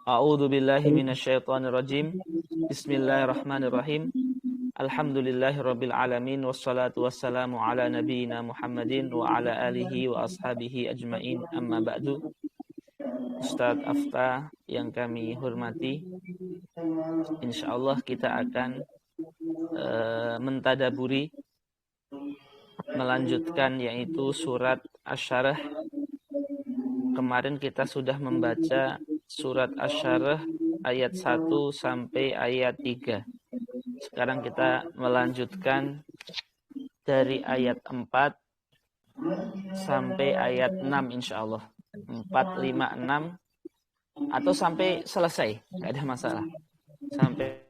A'udzu billahi minasyaitonir rajim. Bismillahirrahmanirrahim. Alhamdulillahirabbil alamin wassalatu wassalamu ala nabiyyina Muhammadin wa ala alihi wa ashabihi ajmain. Amma ba'du. Ustadz Afta yang kami hormati, insyaallah kita akan mentadaburi, melanjutkan yaitu surat Asy-Syarah. Kemarin kita sudah membaca surat Asy-Syarah ayat 1 sampai ayat 3. Sekarang kita melanjutkan dari ayat 4 sampai ayat 6 insyaallah. 4, 5, 6 atau sampai selesai, enggak ada masalah. Sampai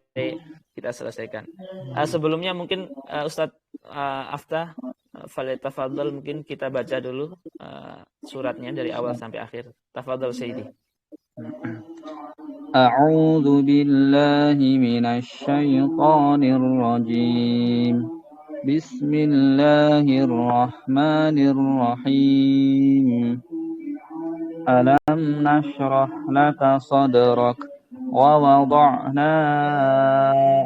kita selesaikan. Sebelumnya mungkin Ustadz Afta falyatafadhal, mungkin kita baca dulu suratnya dari awal sampai akhir. Tafadhal Sayyidi. A'udzu billahi minasy syaithanir rajim. Bismillahirrahmanirrahim. Alam nashrah laka sadrak wa wada'na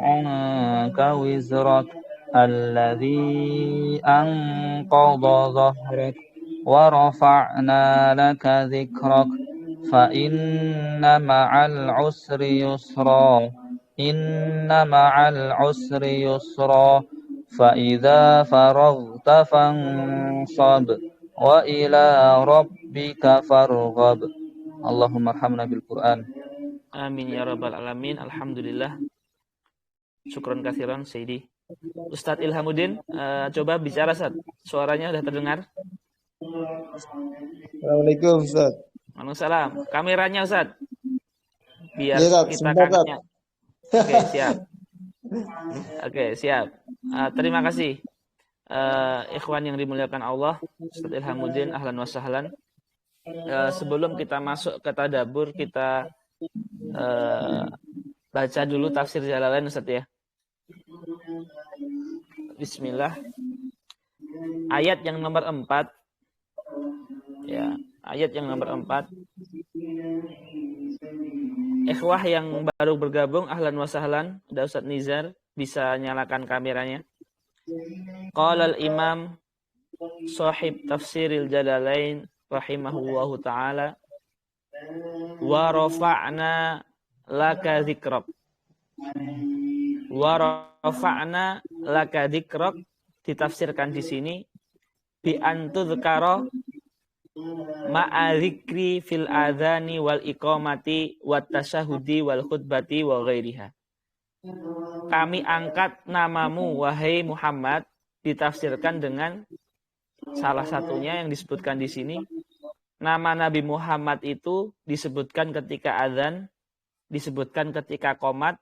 'anka wizrak alladhi anqadha dhahrak wa rafa'na laka dhikrak fa inna ma'al usri yusra fa idza faraghta fansab wa ila rabbika farghab. Allahumma arhamna bil Qur'an. Amin ya rabbal alamin. Alhamdulillah. Syukron katsiran Sayyidi. Ustadz Ilhamuddin, coba bicara Ustadz. Suaranya sudah terdengar? Assalamualaikum Ustaz. Waalaikumsalam. Kameranya Ustadz. Biar Ya, kita kagetnya. Oke, siap. Oke, siap. Terima kasih. Ikhwan yang dimuliakan Allah, Ustadz Ilhamuddin, ahlan wa sahlan. Sebelum kita masuk ke tadabbur, kita baca dulu tafsir Jalalain Ustadz ya. Bismillah. Ayat yang nomor 4. Ya, ayat yang nomor 4. Ikhwah yang baru bergabung, ahlan wa sahlan. Ada Ustadz Nizar, bisa nyalakan kameranya. Qala al-imam sahib tafsiril Jalalain rahimahullahu ta'ala wa rafa'na laka dzikrak. Wa rafa'na laka dzikrak ditafsirkan di sini bi antudhkara ma'a dzikri fil adzani wal iqamati wat tasyahudi wal khutbati wa ghairiha. Kami angkat namamu wahai Muhammad, ditafsirkan dengan salah satunya yang disebutkan di sini. Nama Nabi Muhammad itu disebutkan ketika adzan, disebutkan ketika qomat,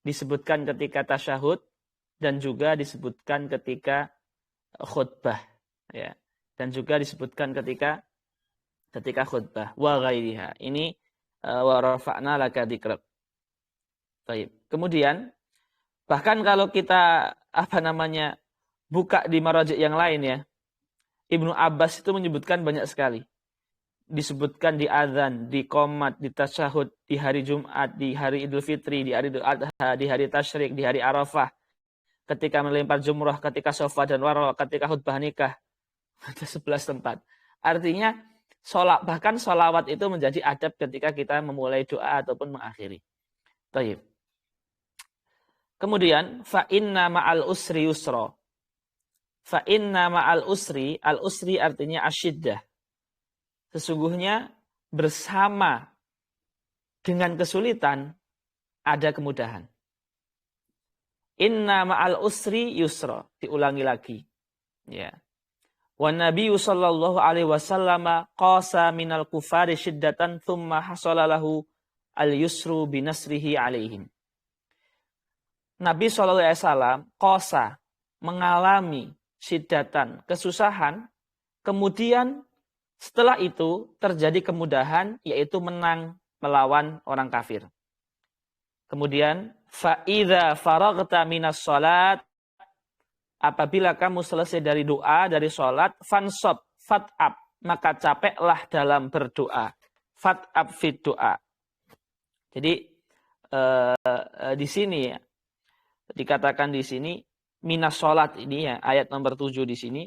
disebutkan ketika tasyahud, dan juga disebutkan ketika khutbah, ya. Dan juga disebutkan ketika khutbah wa ghairiha. Ini wa rafa'na laka dzikrak. Baik. Kemudian bahkan kalau kita buka di maraji' yang lain ya, Ibnu Abbas itu menyebutkan banyak sekali. Disebutkan di adzan, di qomat, di tasyahud, di hari Jumat, di hari Idul Fitri, di hari Idul Adha, di hari Tasyrik, di hari Arafah, ketika melempar jumrah, ketika Shafa dan Marwah, ketika khutbah nikah. Ada 11 tempat. Artinya bahkan sholawat itu menjadi adab ketika kita memulai doa ataupun mengakhiri. Baik. Kemudian fa inna ma'al usri yusra. Fa inna ma'al usri, al-usri artinya asyiddah. Sesungguhnya bersama dengan kesulitan ada kemudahan. Inna ma'al usri yusra. Diulangi lagi. Ya. Wa nabiyyu sallallahu alaihi wasallam qasa minal kufari syiddatan thumma hasala lahu al-yusru binasrihi alaihim. Nabi SAW qasa, mengalami syiddatan, kesusahan, kemudian setelah itu terjadi kemudahan, yaitu menang melawan orang kafir. Kemudian fa'idha faraghta minas sholat, apabila kamu selesai dari doa, dari sholat, fansab, fat'ab, maka capeklah dalam berdoa. Fat'ab fit doa. Jadi di sini ya, dikatakan di sini minas sholat ini ya, ayat nomor 7 di sini.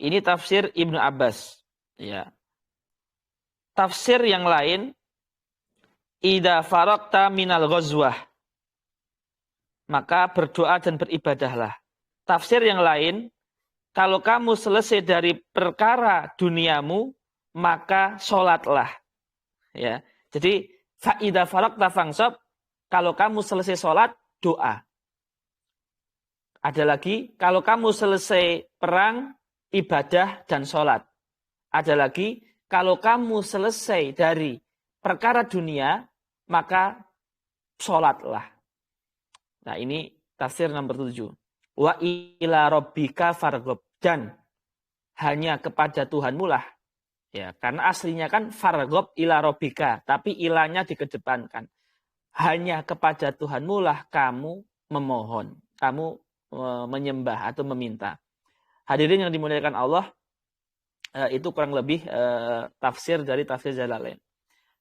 Ini tafsir Ibnu Abbas. Ya. Tafsir yang lain, idza faraqta minal ghazwah, maka berdoa dan beribadahlah. Tafsir yang lain, kalau kamu selesai dari perkara duniamu, maka sholatlah. Ya. Jadi fa idza faraqta fansab, kalau kamu selesai sholat, doa. Ada lagi, kalau kamu selesai perang, ibadah dan sholat. Ada lagi, kalau kamu selesai dari perkara dunia, maka sholatlah. Nah ini tafsir nomor 7. Wa ila rabbika farghab, dan hanya kepada Tuhanmu lah. Ya, karena aslinya kan farghab ila rabbika, tapi ilanya dikedepankan. Hanya kepada Tuhanmu lah kamu memohon, kamu menyembah atau meminta. Hadirin yang dimuliakan Allah, itu kurang lebih tafsir dari tafsir Jalalain.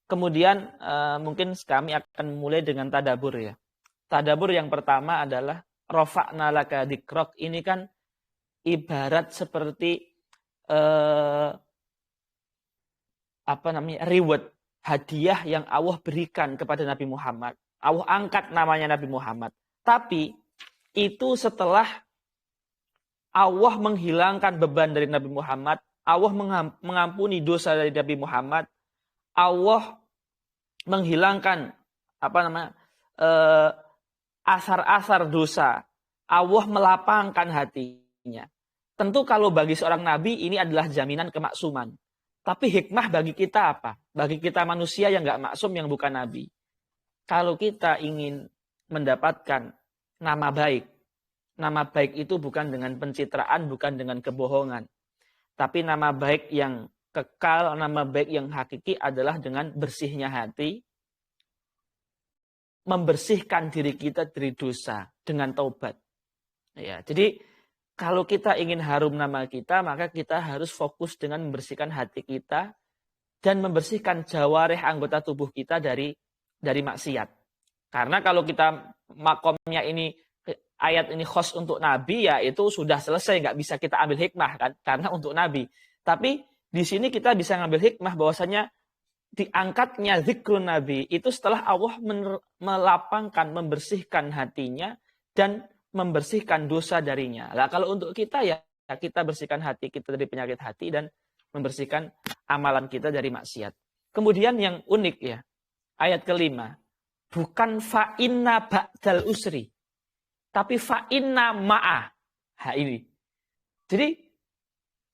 Kemudian mungkin kami akan mulai dengan tadabur ya. Tadabur yang pertama adalah rafa'na laka dzikrok. Ini kan ibarat seperti reward, hadiah yang Allah berikan kepada Nabi Muhammad. Allah angkat namanya Nabi Muhammad. Tapi itu setelah Allah menghilangkan beban dari Nabi Muhammad, Allah mengampuni dosa dari Nabi Muhammad, Allah menghilangkan asar-asar dosa, Allah melapangkan hatinya. Tentu kalau bagi seorang nabi ini adalah jaminan kemaksuman. Tapi hikmah bagi kita apa? Bagi kita manusia yang nggak maksum, yang bukan nabi. Kalau kita ingin mendapatkan nama baik itu bukan dengan pencitraan, bukan dengan kebohongan. Tapi nama baik yang kekal, nama baik yang hakiki adalah dengan bersihnya hati, membersihkan diri kita dari dosa dengan taubat. Ya, jadi kalau kita ingin harum nama kita, maka kita harus fokus dengan membersihkan hati kita dan membersihkan jawarih anggota tubuh kita dari maksiat. Karena kalau kita makomnya ini, ayat ini khos untuk Nabi, ya itu sudah selesai, nggak bisa kita ambil hikmah kan, karena untuk Nabi. Tapi di sini kita bisa ngambil hikmah bahwasanya diangkatnya zikrun Nabi itu setelah Allah melapangkan, membersihkan hatinya dan membersihkan dosa darinya. Lah kalau untuk kita ya kita bersihkan hati kita dari penyakit hati dan membersihkan amalan kita dari maksiat. Kemudian yang unik ya, ayat kelima, bukan fa'inna ba'dal usri, tapi fa'inna ma'a. Ini. Jadi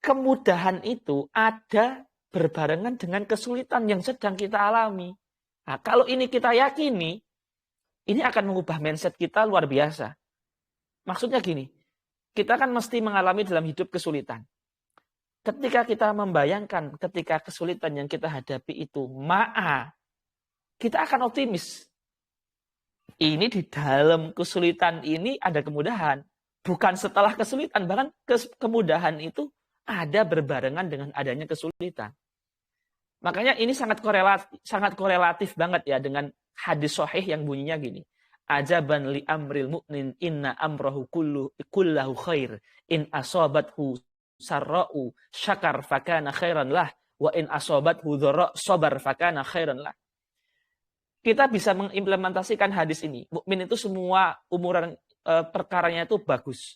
kemudahan itu ada berbarengan dengan kesulitan yang sedang kita alami. Nah, kalau ini kita yakini, ini akan mengubah mindset kita luar biasa. Maksudnya gini, kita kan mesti mengalami dalam hidup kesulitan. Ketika kita membayangkan ketika kesulitan yang kita hadapi itu ma'a, kita akan optimis. Ini di dalam kesulitan ini ada kemudahan. Bukan setelah kesulitan, bahkan kemudahan itu ada berbarengan dengan adanya kesulitan. Makanya ini sangat korelatif banget ya dengan hadis sahih yang bunyinya gini. Ajaban li amril mu'min inna amrahu kullahu khair in asobathu sarra'u syakar fakana khairan lah wa in asobathu dharra sabar fakana khairan lah. Kita bisa mengimplementasikan hadis ini. Mukmin itu semua umuran perkaranya itu bagus.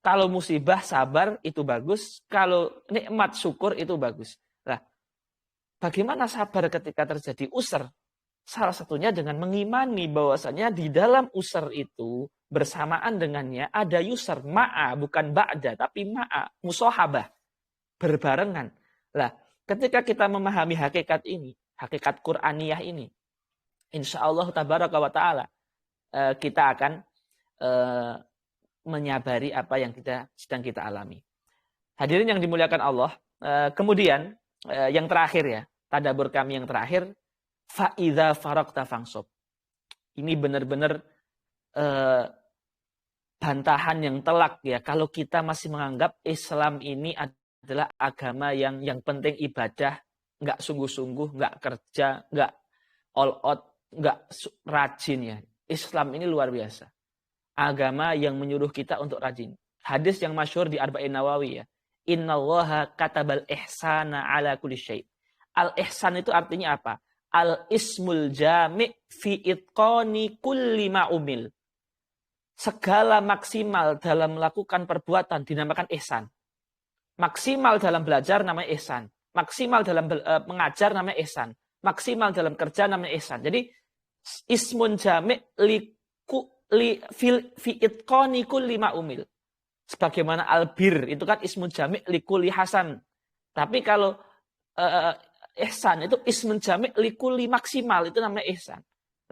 Kalau musibah sabar itu bagus, kalau nikmat syukur itu bagus. Nah, bagaimana sabar ketika terjadi usr? Salah satunya dengan mengimani bahwasanya di dalam usr itu bersamaan dengannya ada yusr, ma'a, bukan ba'da, tapi ma'a, musohabah, berbarengan. Lah, ketika kita memahami hakikat ini, hakikat Qur'aniyah ini, insya Allah tabaraka wa ta'ala kita akan menyabari apa yang sedang kita alami. Hadirin yang dimuliakan Allah, kemudian yang terakhir ya, tadabur kami yang terakhir, fa'idza faraqta fansab. Ini benar-benar bantahan yang telak ya, kalau kita masih menganggap Islam ini adalah agama yang penting ibadah, nggak sungguh-sungguh, nggak kerja, nggak all out, rajin ya. Islam ini luar biasa. Agama yang menyuruh kita untuk rajin. Hadis yang masyhur di Arba'in Nawawi ya. Innallaha katabal ihsana ala kulli syai'. Al-ihsan itu artinya apa? Al-ismul jami' fi itqani kulli ma umil. Segala maksimal dalam melakukan perbuatan dinamakan ihsan. Maksimal dalam belajar namanya ihsan. Maksimal dalam mengajar namanya ihsan. Maksimal dalam kerja namanya ihsan. Jadi ismun jami' fi itqani kulli ma umil. Sebagaimana albir itu kan ismun jami' li kulli hasan. Tapi kalau ihsan itu ismun jami' li kulli maksimal, itu namanya ihsan.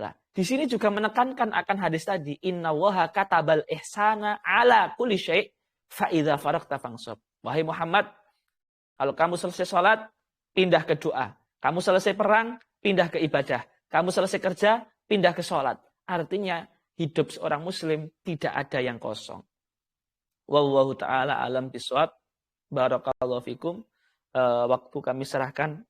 Nah, di sini juga menekankan akan hadis tadi, innallaha katabal ihsana ala kulli syai' fa idza faragta fansab. Wahai Muhammad, kalau kamu selesai sholat, pindah ke doa. Kamu selesai perang, pindah ke ibadah. Kamu selesai kerja, pindah ke sholat. Artinya, hidup seorang muslim tidak ada yang kosong. Wallahu ta'ala alam bisawab. Barakallahu fikum. Waktu kami serahkan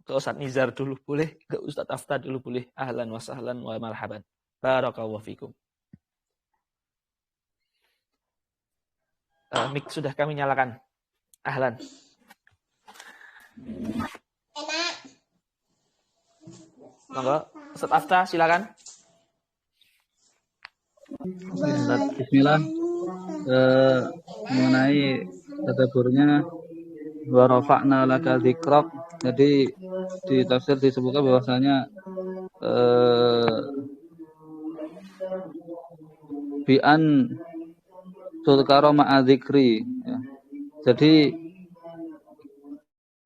ke Ustaz Nizar dulu boleh, ke Ustaz Afta dulu boleh. Ahlan wa sahlan wa marhaban. Barakallahu fikum. Mic sudah kami nyalakan. Ahlan. Monggo, Ustaz Afta silakan. Bismillah. Mengenai tadabburnya wa rafa'na laka dzikrak. Jadi di tafsir disebutkan bahwasanya bi'an tudkara ma'a dzikri ya. Jadi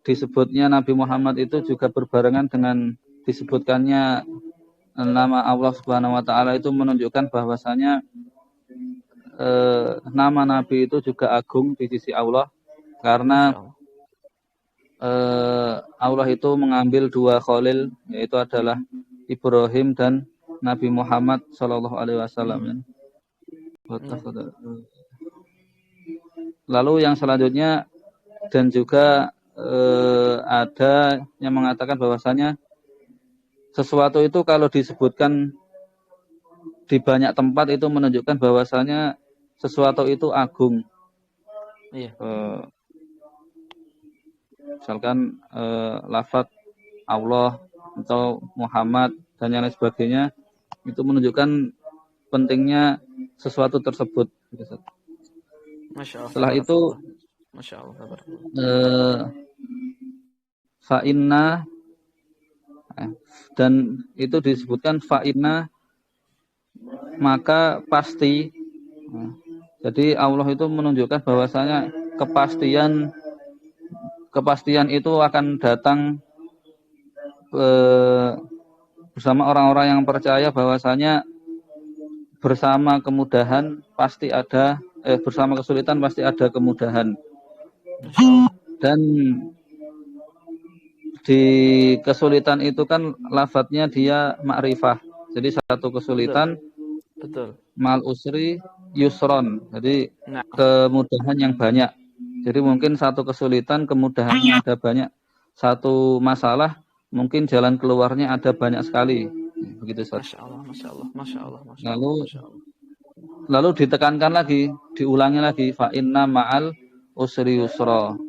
disebutnya Nabi Muhammad itu juga berbarengan dengan disebutkannya nama Allah Subhanahu wa taala, itu menunjukkan bahwasanya nama Nabi itu juga agung di sisi Allah, karena Allah itu mengambil dua khalil, yaitu adalah Ibrahim dan Nabi Muhammad Shallallahu Alaihi Wasallam. Lalu yang selanjutnya, dan juga ada yang mengatakan bahwasanya sesuatu itu kalau disebutkan di banyak tempat itu menunjukkan bahwasanya sesuatu itu agung. Iya. Misalkan lafaz Allah atau Muhammad dan yang lain sebagainya, itu menunjukkan pentingnya sesuatu tersebut. Masya Allah. Setelah itu, Masya Allah. Fa'inna, dan itu disebutkan fa'inna, maka pasti. Jadi Allah itu menunjukkan bahwasanya kepastian itu akan datang bersama orang-orang yang percaya bahwasanya bersama kemudahan pasti ada, bersama kesulitan pasti ada kemudahan. Dan di kesulitan itu kan lafadznya dia ma'rifah. Jadi satu kesulitan, betul. Mal usri yusron. Jadi kemudahan yang banyak. Jadi mungkin satu kesulitan kemudahannya ada banyak. Satu masalah mungkin jalan keluarnya ada banyak sekali. Begitu, Ustaz. Masya Allah, Masya Allah, Masya Allah, Masya Allah. Masya Allah. Lalu ditekankan lagi, diulangi lagi, fa inna ma'al usri yusra.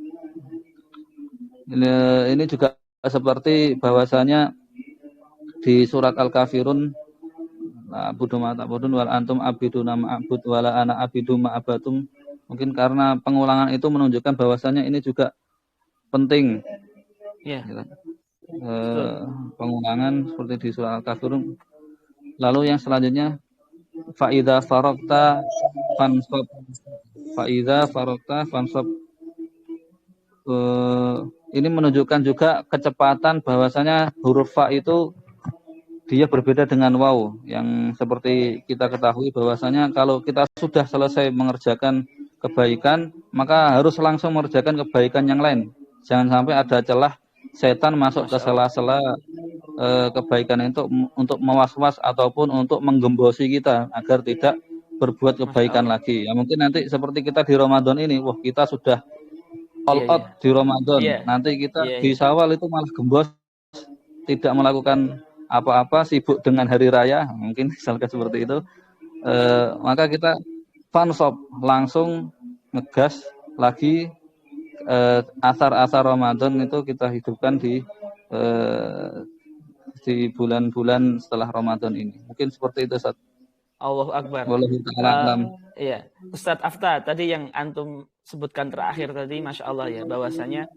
Ini juga seperti bahwasanya di surat Al-Kafirun, abudu ma ta'budun wal antum abiduna ma'abud wala ana abidu ma'abatum. Mungkin karena pengulangan itu menunjukkan bahwasanya ini juga penting. Yeah. Pengulangan seperti di surat Al-Kafirun. Lalu yang selanjutnya, fa idza faragta fansab. Fa idza faragta fansab. Ini menunjukkan juga kecepatan bahwasanya huruf fa itu dia berbeda dengan waw, yang seperti kita ketahui bahwasanya kalau kita sudah selesai mengerjakan kebaikan, maka harus langsung mengerjakan kebaikan yang lain. Jangan sampai ada celah setan masuk ke sela-sela kebaikan itu untuk mewas-was ataupun untuk menggembosi kita agar tidak berbuat kebaikan lagi. Ya mungkin nanti seperti kita di Ramadan ini, wah kita sudah all out di Ramadan. Nanti kita di Syawal itu malah gembos, tidak melakukan apa-apa, sibuk dengan hari raya, mungkin misalkan seperti itu, maka kita fansop langsung ngegas lagi, asar-asar Ramadan itu kita hidupkan di bulan-bulan setelah Ramadan ini. Mungkin seperti itu, Ustaz. Allahu Akbar. Wallahu ta'ala alam. Iya, Ustadz Afta tadi yang antum sebutkan terakhir tadi, masya Allah ya, bahwasanya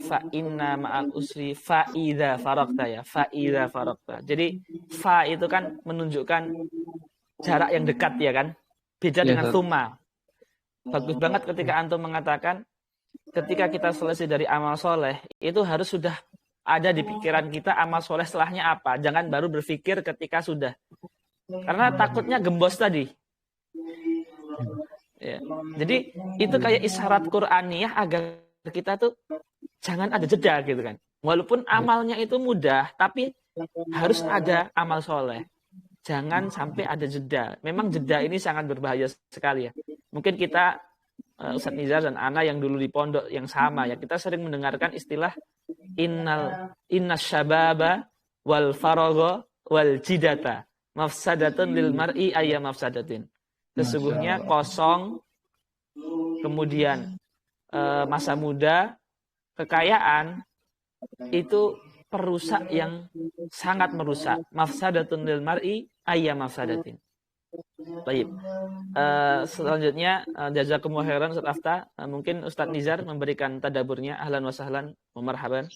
fa inna ma'al usri fa idza faraqta ya, fa idza faraqta. Jadi fa itu kan menunjukkan jarak yang dekat ya kan, beda dengan summa. Bagus banget ketika antum mengatakan ketika kita selesai dari amal soleh itu harus sudah ada di pikiran kita amal soleh setelahnya apa. Jangan baru berpikir ketika sudah. Karena takutnya gembos tadi. Ya. Jadi itu kayak isyarat Qur'aniyah agar kita tuh jangan ada jeda gitu kan. Walaupun amalnya itu mudah, tapi harus ada amal soleh. Jangan sampai ada jeda. Memang jeda ini sangat berbahaya sekali ya. Mungkin kita Ustadz Nizar dan Ana yang dulu di pondok yang sama ya, kita sering mendengarkan istilah inna syababa wal faragha wal jidata mafsadatun lil mar'i ayya mafsadatin. Sesungguhnya kosong, kemudian masa muda, kekayaan itu perusak yang sangat merusak. Mafsadatun lil mar'i ayya mafsadatin. Baik. Selanjutnya jazakumullah khairan Ustaz Afta. Mungkin Ustaz Nizar memberikan tadaburnya. Ahlan wa sahlan wa marhaban.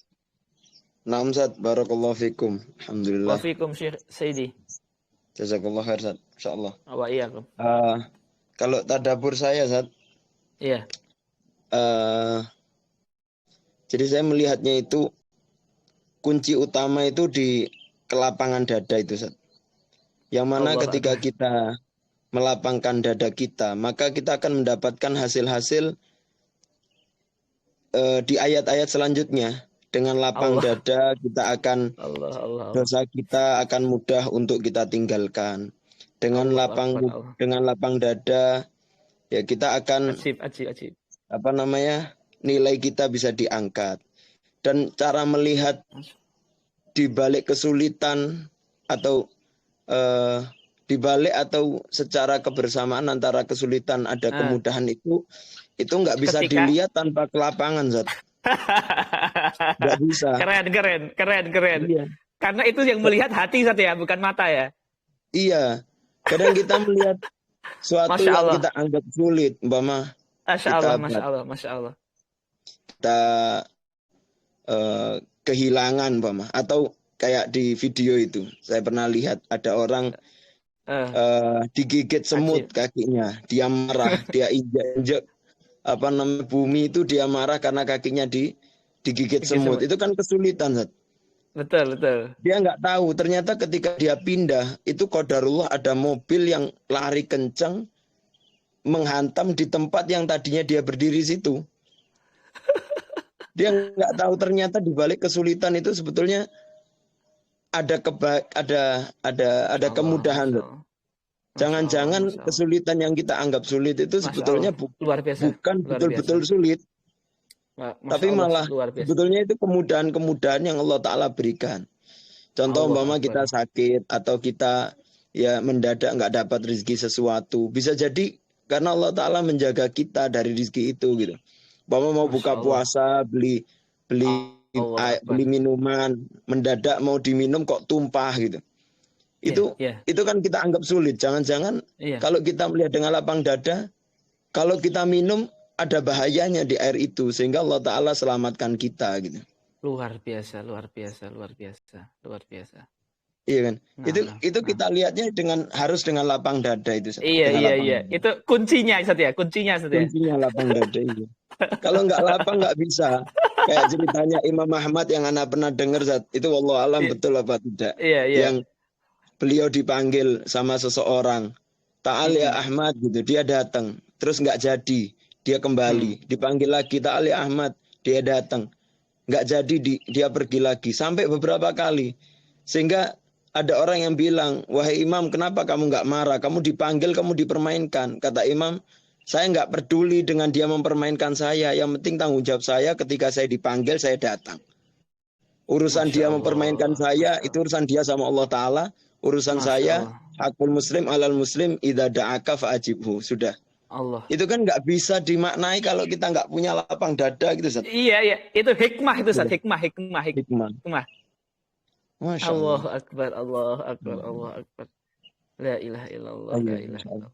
Naam Ustaz, barakallahu fikum. Alhamdulillah. Wa fikum Syekh Saidi. Jazakallah khair Ustaz, insyaallah. Wa iyyakum. Kalau tadabur saya Ustaz. Iya. Jadi saya melihatnya itu kunci utama itu di kelapangan dada itu Ustaz. Yang mana ketika kita melapangkan dada kita, maka kita akan mendapatkan hasil-hasil di ayat-ayat selanjutnya. Dengan lapang dada kita akan dosa kita akan mudah untuk kita tinggalkan. Dengan lapang dada ya kita akan ajib. Nilai kita bisa diangkat. Dan cara melihat di balik kesulitan atau dibalik atau secara kebersamaan antara kesulitan ada kemudahan itu nggak bisa dilihat tanpa kelapangan, Zat. Nggak bisa. Keren. Iya. Karena itu yang melihat hati, Zat ya, bukan mata ya. Iya. Kadang kita melihat suatu yang kita anggap sulit, Mbak. Masya Allah. Kita kehilangan, Mbak. Atau kayak di video itu, saya pernah lihat ada orang digigit semut kakinya, dia marah, dia injak bumi itu, dia marah karena kakinya digigit semut. Itu kan kesulitan, Zat. Betul. Dia nggak tahu ternyata ketika dia pindah itu qadarullah ada mobil yang lari kencang menghantam di tempat yang tadinya dia berdiri situ. Dia nggak tahu ternyata di balik kesulitan itu sebetulnya ada kemudahan. Jangan-jangan kesulitan yang kita anggap sulit itu sebetulnya bukan betul-betul sulit. Tapi malah sebetulnya itu kemudahan-kemudahan yang Allah Ta'ala berikan. Contoh umpama kita sakit atau kita ya mendadak nggak dapat rezeki sesuatu. Bisa jadi karena Allah Ta'ala menjaga kita dari rezeki itu gitu. Umpama mau buka puasa, beli minuman, mendadak mau diminum kok tumpah gitu. Itu kan kita anggap sulit. Jangan-jangan kalau kita melihat dengan lapang dada, kalau kita minum ada bahayanya di air itu sehingga Allah Ta'ala selamatkan kita gitu. Luar biasa. Iya kan? Itu kita lihatnya harus dengan lapang dada itu. Iya. Itu kuncinya Ustaz ya, kuncinya lapang dada itu. Kalau nggak lapang nggak bisa. Kayak ceritanya Imam Ahmad yang anak pernah dengar, Zat. Itu wallahu alam betul apa tidak. Yang beliau dipanggil sama seseorang. Ta'al ya Ahmad gitu. Dia datang. Terus nggak jadi. Dia kembali. Dipanggil lagi. Ta'al ya Ahmad. Dia datang. Nggak jadi. Dia pergi lagi. Sampai beberapa kali. Sehingga ada orang yang bilang, wahai Imam, kenapa kamu nggak marah? Kamu dipanggil, kamu dipermainkan. Kata Imam, Saya nggak peduli dengan dia mempermainkan saya. Yang penting tanggung jawab saya ketika saya dipanggil, saya datang. Urusan dia mempermainkan saya, itu urusan dia sama Allah Ta'ala. Urusan saya, hakul muslim alal muslim, idza da'aka fa'ajibhu. Sudah. Allah. Itu kan nggak bisa dimaknai kalau kita nggak punya lapang dada gitu, Ustaz. Iya. Itu hikmah itu, Ustaz. Hikmah. Masya Allah. Allah Akbar. La ilaha illallah, la ilaha illallah.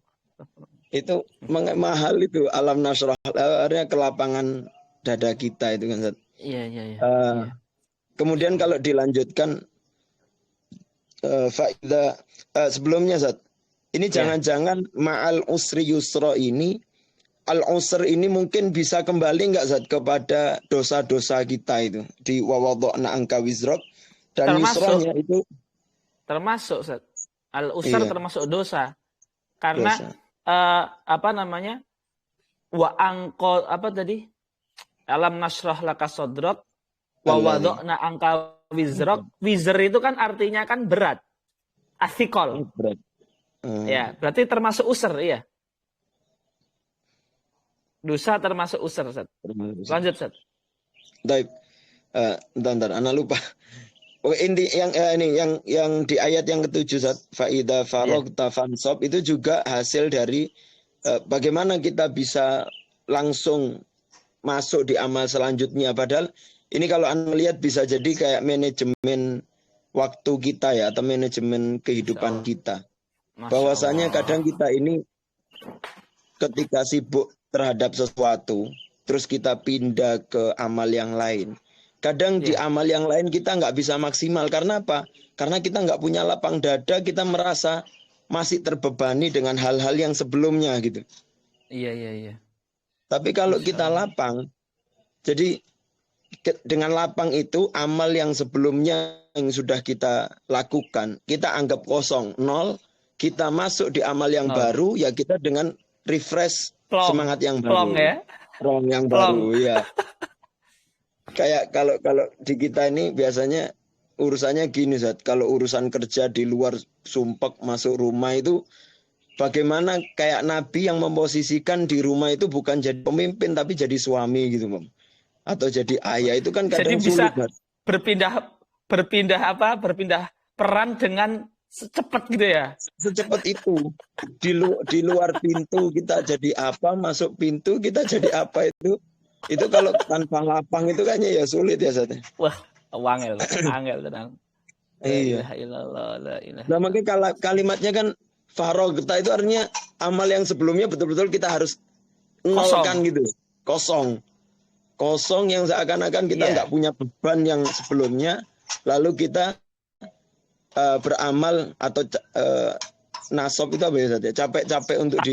Itu mahal itu alam nasrah, artinya kelapangan dada kita itu kan, Ustaz. Iya. Kemudian kalau dilanjutkan faida sebelumnya, Ustaz. Ini jangan-jangan ma'al usri yusra ini, al-usr ini mungkin bisa kembali nggak, Ustaz, kepada dosa-dosa kita itu di wawadhna angka wizrak, dan yusranya itu termasuk, Ustaz. Al-usr termasuk dosa. Karena wa angko alam nasrah laka sodrok wa wadokna angka wizrok. Wizr itu kan artinya kan berat, asikol. Berat. Ya, berarti termasuk usr, iya. Dosa termasuk usr, Ustaz. Lanjut, Ustaz. Baik. Bentar, anak lupa. Oh, ini yang di ayat yang ke-7, Ustaz. Faida faragta fansab, itu juga hasil dari bagaimana kita bisa langsung masuk di amal selanjutnya. Padahal ini kalau Anda lihat bisa jadi kayak manajemen waktu kita ya, atau manajemen kehidupan kita. Bahwasanya kadang kita ini ketika sibuk terhadap sesuatu, terus kita pindah ke amal yang lain. Kadang di amal yang lain kita nggak bisa maksimal. Karena apa? Karena kita nggak punya lapang dada, kita merasa masih terbebani dengan hal-hal yang sebelumnya gitu. Iya. Tapi kalau kita lapang, jadi dengan lapang itu amal yang sebelumnya yang sudah kita lakukan, kita anggap kosong, nol. Kita masuk di amal yang baru, ya kita dengan refresh semangat yang baru. Plong yang baru, ya. Kayak kalau di kita ini biasanya urusannya gini, Zat. Kalau urusan kerja di luar sumpek masuk rumah itu bagaimana kayak Nabi yang memposisikan di rumah itu bukan jadi pemimpin tapi jadi suami gitu, Mam. Atau jadi ayah, itu kan kadang jadi bisa sulit, berpindah peran dengan secepat gitu ya. Secepat itu. Di luar pintu kita jadi apa, masuk pintu kita jadi apa itu. Itu kalau tanpa lapang itu kayaknya ya sulit ya, Zat. Wah, angel tenang. Iya. La ilaha. Nah, makanya kalimatnya kan faragta itu artinya amal yang sebelumnya betul-betul kita harus nolkan gitu. Kosong yang seakan-akan kita nggak punya beban yang sebelumnya, lalu kita beramal atau nasab itu apa ya, Zat? Capek-capek untuk di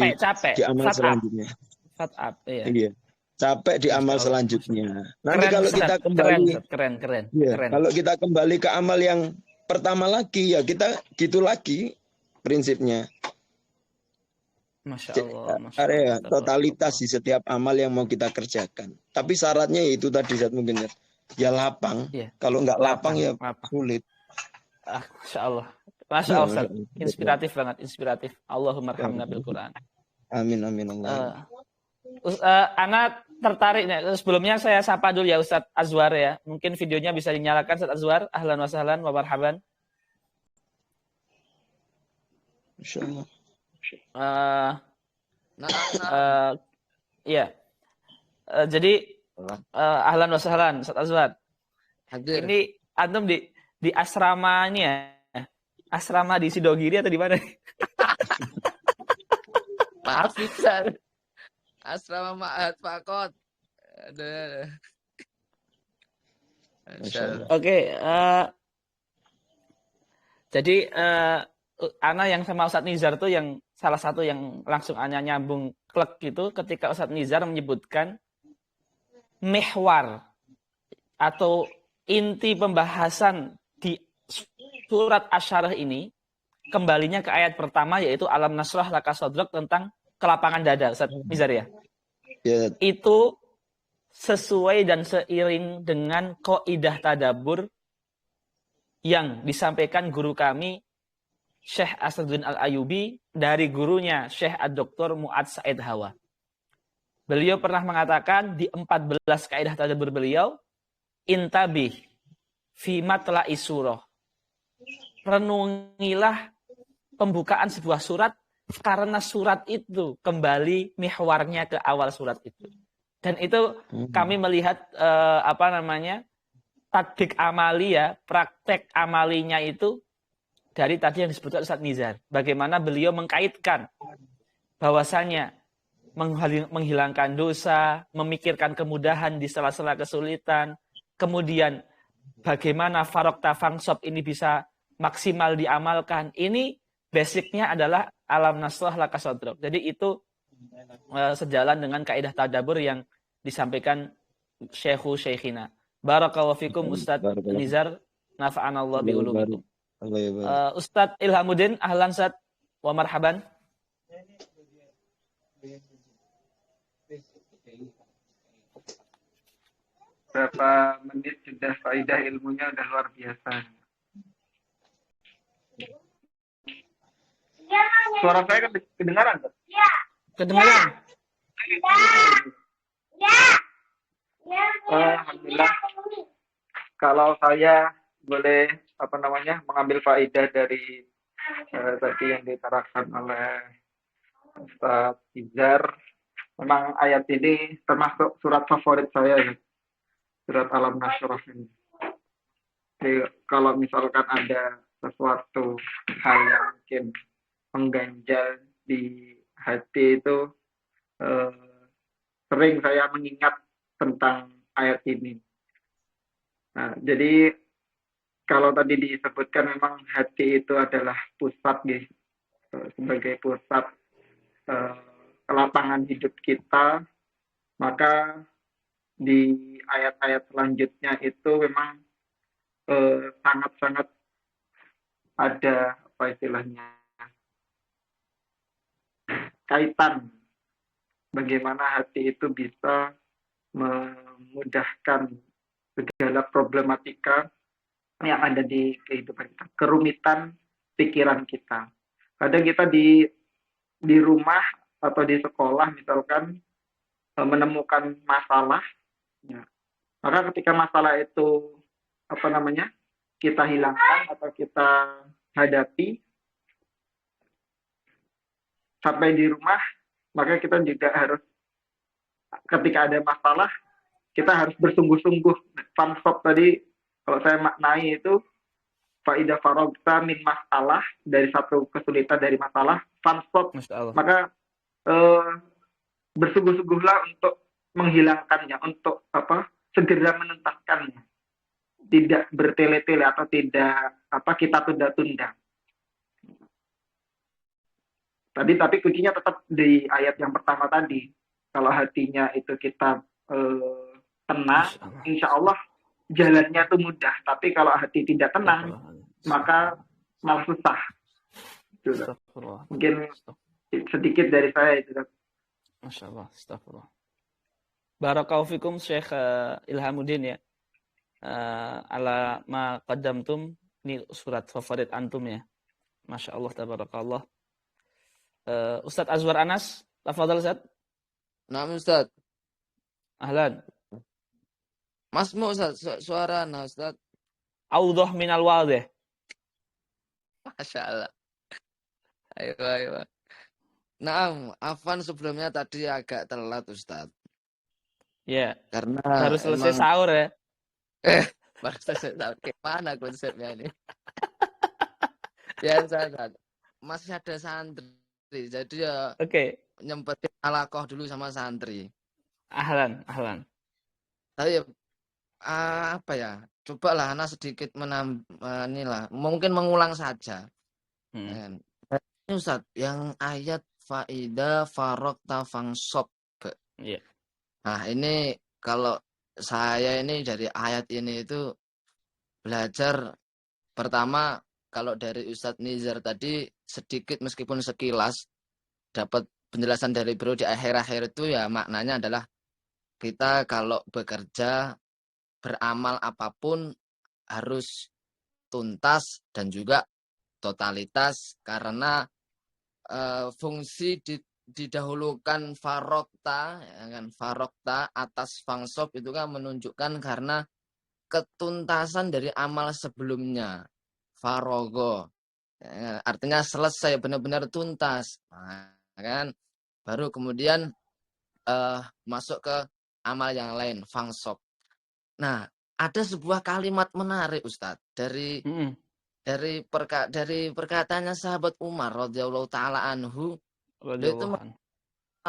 amal selanjutnya. Iya. Capek di amal selanjutnya. Nanti keren, kalau kita kembali keren. Kalau kita kembali ke amal yang pertama lagi, ya kita gitu lagi prinsipnya. Masya Allah. Area totalitas di setiap amal yang mau kita kerjakan. Tapi syaratnya itu tadi, Zat, mungkin ya lapang. Kalau nggak lapang ya sulit. Masya Allah. Masya Allah. Inspiratif banget, inspiratif. Allahumma arhamna bil Quran. Amin Allah. Ana tertarik nih. Sebelumnya saya sapa dulu ya Ustadz Azwar ya. Mungkin videonya bisa dinyalakan, Ustadz Azwar. Ahlan wa sahlan wa marhaban. Insyaallah. Iya. Jadi ahlan wa sahlan Ustadz Azwar. Hadir. Ini antum di asramanya. Asrama di Sidogiri atau di mana? Maaf, Ustaz. Asrama Ma'had Fakot. Ada. Oke. Jadi Ana yang sama Ustadz Nizar tuh yang salah satu yang langsung Ana nyambung klek gitu ketika Ustadz Nizar menyebutkan mihwar atau inti pembahasan di surat Asy-Syarah ini kembalinya ke ayat pertama yaitu alam nasrah laka sadrak tentang kelapangan dada, Ustaz Nizar ya. Itu sesuai dan seiring dengan kaidah tadabbur yang disampaikan guru kami Syekh Asaduddin Al-Ayyubi dari gurunya Syekh Ad-Doktor Mu'ad Said Hawa. Beliau pernah mengatakan di 14 kaidah tadabbur beliau, intabih fi matla'i surah. Renungilah pembukaan sebuah surat karena surat itu kembali mihwarnya ke awal surat itu. Dan itu kami melihat tatbik amali ya, praktek amalinya itu dari tadi yang disebutkan Ustaz Nizar. Bagaimana beliau mengkaitkan bahwasanya menghilangkan dosa, memikirkan kemudahan di sela-sela kesulitan, kemudian bagaimana farok tafangsob ini bisa maksimal diamalkan. Ini basicnya adalah alam nasrah laka sodrok. Jadi itu sejalan dengan kaidah tadabbur yang disampaikan Syekhina. Barakallahu fikum Ustaz Nizar, nafa'anallah bi ulumikum. Ustaz Ilhamuddin, ahlan Ustaz wa marhaban. Berapa menit sudah faidah ilmunya udah luar biasa. Suara saya kedengaran, Pak? Ya. Kedengaran. Ya. Alhamdulillah. Kalau saya boleh mengambil faidah dari tadi yang ditarakan oleh Ustaz Izar. Memang ayat ini termasuk surat favorit saya ya. Surat Alam Nasrah ini. Jadi kalau misalkan ada sesuatu hal yang mungkin mengganjal di hati itu, sering saya mengingat tentang ayat ini. Nah, jadi kalau tadi disebutkan memang hati itu adalah pusat, gitu, sebagai pusat kelapangan hidup kita, maka di ayat-ayat selanjutnya itu memang sangat-sangat ada kaitan bagaimana hati itu bisa memudahkan segala problematika yang ada di kehidupan kita, kerumitan pikiran kita. Kadang kita di rumah atau di sekolah misalkan menemukan masalah, ya. Maka ketika masalah itu kita hilangkan atau kita hadapi sampai di rumah, maka kita juga harus, ketika ada masalah, kita harus bersungguh-sungguh. Fansop tadi, kalau saya maknai itu, faidah farogta min masalah, dari satu kesulitan dari masalah, fansop, maka bersungguh-sungguhlah untuk menghilangkannya, untuk segera menuntaskannya, tidak bertele-tele atau tidak kita tunda-tunda. Tapi kuncinya tetap di ayat yang pertama tadi. Kalau hatinya itu kita tenang, insya Allah jalannya itu mudah. Tapi kalau hati tidak tenang, maka malah susah. Mungkin sedikit dari saya itu. Masya Allah, astagfirullah. Barakallahu fikum Syekh Ilhamuddin ya. Ala ma qaddamtum, ini surat favorit antum ya. Masya Allah, tabarakallah. Ustadz Azwar Anas, tafadhal Ustadz. Nah, Ustadz. Ahlan. Masmu Ustadz, suara Ustadz. Audhah minal wadih. Masya Allah. Ayo. Nah, Afan sebelumnya tadi agak telat Ustadz. Ya. Karena harus selesai sahur ya. Baru selesai sahur. Gimana konsepnya ini? Ya Ustadz. Masih ada santri. Jadi ya nyempetin alakoh dulu sama santri. Ahlan. Tapi cobalah anak sedikit mungkin mengulang saja. Ini Ustaz, yang ayat faidah farok tafangsob. Yeah. Nah ini kalau saya ini dari ayat ini itu belajar pertama, kalau dari Ustadz Nizar tadi sedikit meskipun sekilas dapat penjelasan dari beliau di akhir-akhir itu ya, maknanya adalah kita kalau bekerja beramal apapun harus tuntas dan juga totalitas, karena fungsi di didahulukan farokta, ya kan, farokta atas fangsob itu kan menunjukkan karena ketuntasan dari amal sebelumnya. Farogo, ya, artinya selesai, benar-benar tuntas. Nah, kan baru kemudian masuk ke amal yang lain, fangsob. Nah, ada sebuah kalimat menarik Ustadz dari perkataannya sahabat Umar radhiyallahu taala anhu. Itu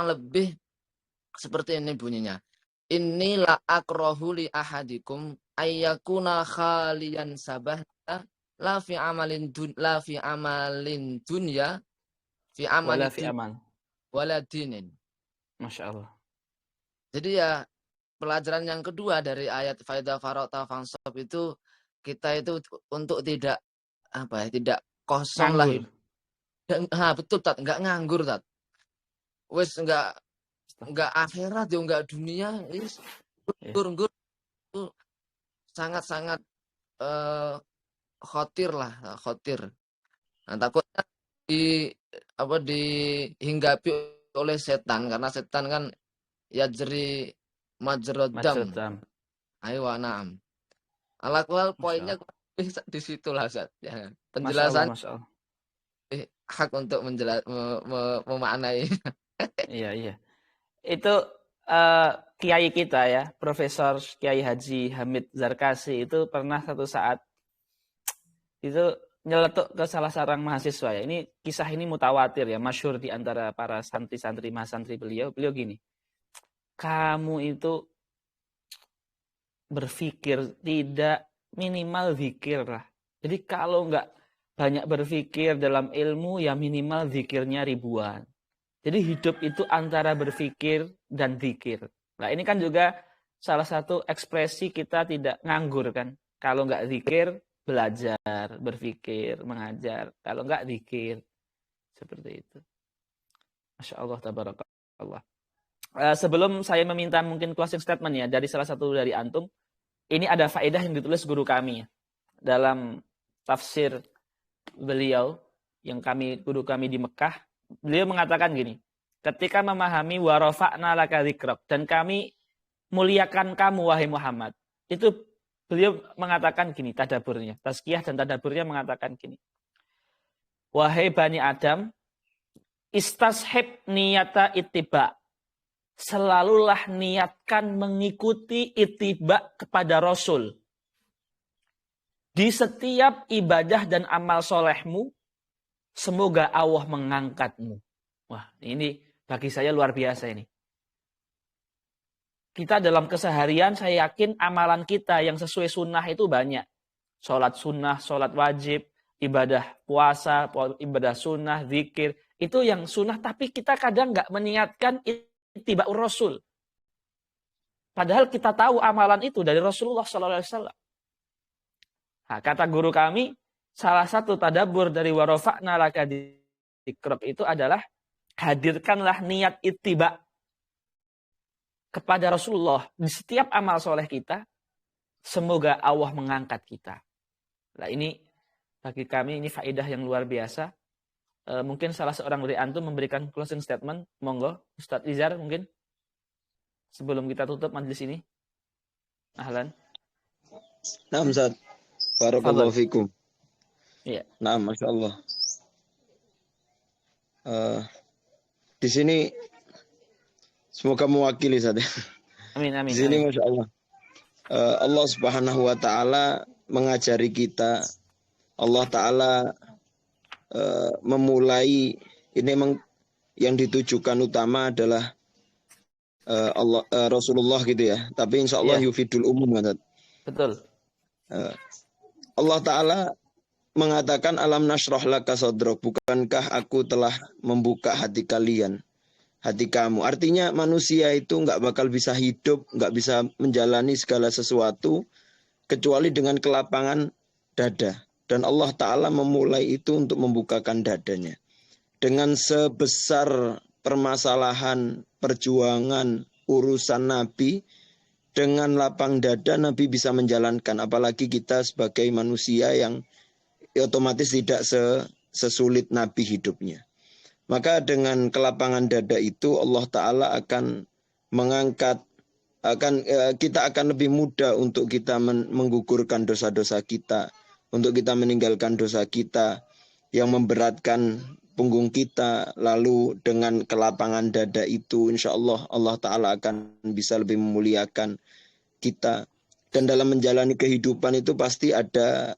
lebih seperti ini bunyinya. Inilah akrahu li ahadikum ayyakuna khaliyan sabahta la fi amalin dunya fi amal wala dinin. Masya Allah. Jadi ya pelajaran yang kedua dari ayat faida farota fangsob itu, kita itu untuk tidak tidak kosong nganggur. Betul Tat, enggak nganggur Tat. Wes enggak akhirat ya, enggak dunia, wis nganggur itu sangat-sangat khotir lah, khotir. Nah, takutnya dihinggapi oleh setan, karena setan kan yajri majrodam. Ayo na'am. Alakwal poinnya di situ lah Ustaz. Ya, penjelasan hak untuk memaknai. Iya. Itu kiai kita ya, Profesor Kiai Haji Hamid Zarkasi itu pernah satu saat itu nyeletuk ke salah seorang mahasiswa ya. Ini kisah ini mutawatir ya, masyhur di antara para santri-santri mahasantri beliau. Beliau gini, kamu itu berpikir tidak minimal zikir lah. Jadi kalau nggak banyak berpikir dalam ilmu ya minimal zikirnya ribuan. Jadi hidup itu antara berpikir dan zikir. Nah ini kan juga salah satu ekspresi kita tidak nganggur kan. Kalau nggak zikir, belajar, berpikir, mengajar. Kalau nggak zikir. Seperti itu. Masya Allah, tabarakallah. Sebelum saya meminta mungkin closing statement ya dari salah satu dari antum, ini ada faedah yang ditulis guru kami ya, dalam tafsir beliau yang guru kami di Mekah. Beliau mengatakan gini, ketika memahami wa rafa'na laka dzikrak, dan kami muliakan kamu wahai Muhammad, itu beliau mengatakan gini, tadaburnya, tazkiyah dan tadaburnya mengatakan gini, wahai Bani Adam, istashib niyata ittiba, selalulah niatkan mengikuti ittiba kepada Rasul. Di setiap ibadah dan amal solehmu, semoga Allah mengangkatmu. Wah, ini bagi saya luar biasa ini. Kita dalam keseharian, saya yakin amalan kita yang sesuai sunnah itu banyak. Sholat sunnah, sholat wajib, ibadah puasa, ibadah sunnah, zikir. Itu yang sunnah, tapi kita kadang nggak meniatkan ittiba'ur Rasul. Padahal kita tahu amalan itu dari Rasulullah SAW. Nah, kata guru kami, salah satu tadabbur dari warafa'na laka dzikrak itu adalah hadirkanlah niat ittiba kepada Rasulullah di setiap amal soleh kita. Semoga Allah mengangkat kita. Nah ini bagi kami ini faedah yang luar biasa. Mungkin salah seorang dari antum memberikan closing statement. Monggo, Ustadz Izar mungkin. Sebelum kita tutup majelis ini. Ahlan. Nah, Ustaz. Barakallahu fikum. Iya. Nah, Masya Allah. Di sini semoga mewakili saja. Amin. Di sini Masya Allah. Allah Subhanahu wa Ta'ala mengajari kita. Allah Ta'ala memulai, ini memang yang ditujukan utama adalah Rasulullah gitu ya. Tapi insya Allah yufidul umum kan. Betul. Allah Ta'ala mengatakan alam nashrah laka sadrak, bukankah aku telah membuka hati kalian, hati kamu. Artinya manusia itu nggak bakal bisa hidup, nggak bisa menjalani segala sesuatu kecuali dengan kelapangan dada. Dan Allah Ta'ala memulai itu untuk membukakan dadanya. Dengan sebesar permasalahan, perjuangan, urusan Nabi, dengan lapang dada Nabi bisa menjalankan. Apalagi kita sebagai manusia yang otomatis tidak sesulit Nabi hidupnya. Maka dengan kelapangan dada itu Allah Ta'ala akan mengangkat, kita akan lebih mudah untuk kita menggugurkan dosa-dosa kita, untuk kita meninggalkan dosa kita yang memberatkan punggung kita. Lalu dengan kelapangan dada itu insya Allah Allah Ta'ala akan bisa lebih memuliakan kita. Dan dalam menjalani kehidupan itu pasti ada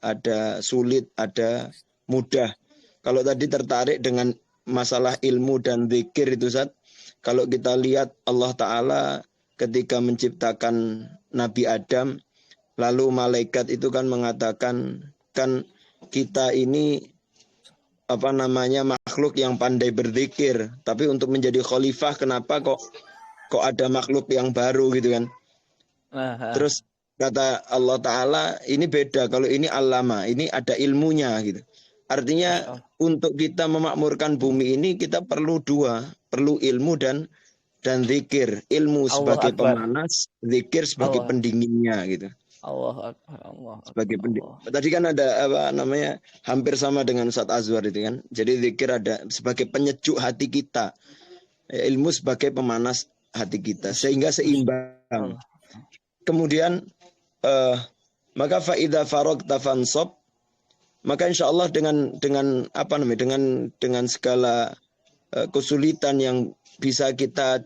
sulit, ada mudah. Kalau tadi tertarik dengan masalah ilmu dan zikir itu, Ustaz, kalau kita lihat Allah Ta'ala ketika menciptakan Nabi Adam, lalu malaikat itu kan mengatakan, kan kita ini makhluk yang pandai berzikir, tapi untuk menjadi khalifah kenapa kok ada makhluk yang baru gitu kan. Terus kata Allah Ta'ala, ini beda, kalau ini allama, ini ada ilmunya gitu. Artinya untuk kita memakmurkan bumi ini kita perlu dua, perlu ilmu dan zikir. Ilmu sebagai pemanas, zikir sebagai pendinginnya gitu. Allah Akbar. Sebagai pendingin. Tadi kan ada hampir sama dengan Ustaz Azwar itu kan. Jadi zikir ada sebagai penyejuk hati kita. Ilmu sebagai pemanas hati kita sehingga seimbang. Kemudian maka faida faragta fansab, maka insya Allah dengan segala kesulitan yang bisa kita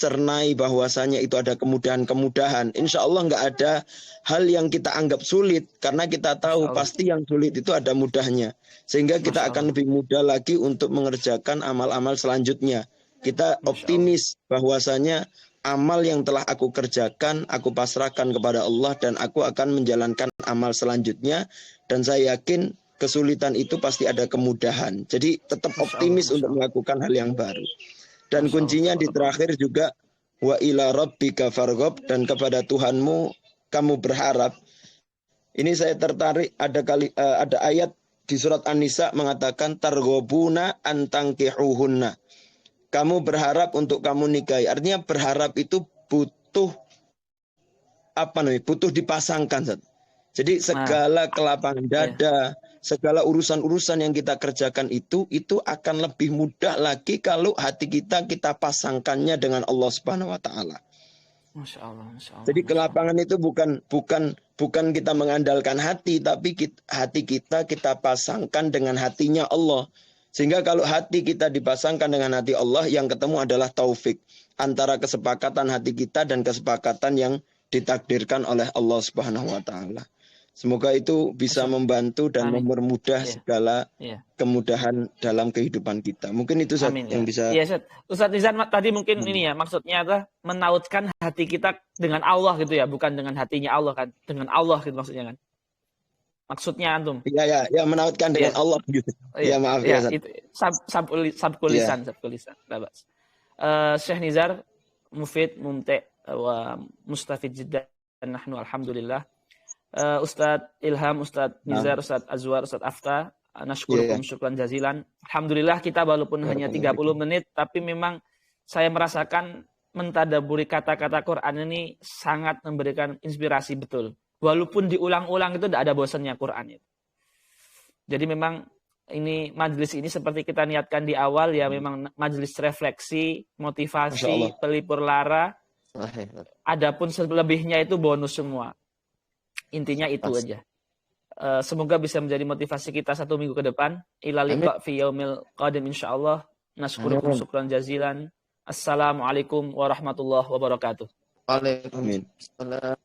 cernai bahwasanya itu ada kemudahan-kemudahan. Insya Allah nggak ada hal yang kita anggap sulit karena kita tahu pasti yang sulit itu ada mudahnya. Sehingga kita akan lebih mudah lagi untuk mengerjakan amal-amal selanjutnya. Kita optimis bahwasanya amal yang telah aku kerjakan, aku pasrahkan kepada Allah dan aku akan menjalankan amal selanjutnya. Dan saya yakin kesulitan itu pasti ada kemudahan. Jadi tetap optimis untuk melakukan hal yang baru. Dan kuncinya di terakhir juga wa ila rabbika farghab, dan kepada Tuhanmu kamu berharap. Ini saya tertarik ada ayat di surat An-Nisa mengatakan targhobuna antangkihuhunna. Kamu berharap untuk kamu nikahi. Artinya berharap itu butuh butuh dipasangkan. Jadi segala kelapangan dada, segala urusan-urusan yang kita kerjakan itu akan lebih mudah lagi kalau hati kita pasangkannya dengan Allah Subhanahu wa taala. Masya Allah. Jadi kelapangan itu bukan kita mengandalkan hati, tapi hati kita pasangkan dengan hatinya Allah. Sehingga kalau hati kita dipasangkan dengan hati Allah, yang ketemu adalah taufik antara kesepakatan hati kita dan kesepakatan yang ditakdirkan oleh Allah Subhanahu wa taala. Semoga itu bisa membantu dan mempermudah segala kemudahan dalam kehidupan kita. Mungkin itu yang bisa. Iya, Ustaz Nizar tadi mungkin ini ya, maksudnya adalah menautkan hati kita dengan Allah gitu ya, bukan dengan hatinya Allah kan, dengan Allah gitu maksudnya kan. Maksudnya antum. Iya, menautkan dengan Allah gitu. Iya, maaf ya. Itu sabkulisan. Syekh Nizar mufid, mumti' wa mustafid jiddan, nahnu alhamdulillah. Ustadz Ilham, Ustadz Nizar, Ustadz Azwar, Ustadz Afta, nashkurukum syukran jazilan. Alhamdulillah kita walaupun hanya 30 menit, tapi memang saya merasakan mentadaburi kata-kata Quran ini sangat memberikan inspirasi betul. Walaupun diulang-ulang itu tidak ada bosannya Quran itu. Jadi memang ini majelis ini seperti kita niatkan di awal ya, memang majelis refleksi, motivasi, pelipur lara. Adapun selebihnya itu bonus semua. Intinya itu aja. Semoga bisa menjadi motivasi kita 1 minggu ke depan. Ila liqa fi yaumil qadim insyaallah. Nashkurukum syukran jazilan. Assalamualaikum warahmatullahi wabarakatuh. Waalaikumsalam.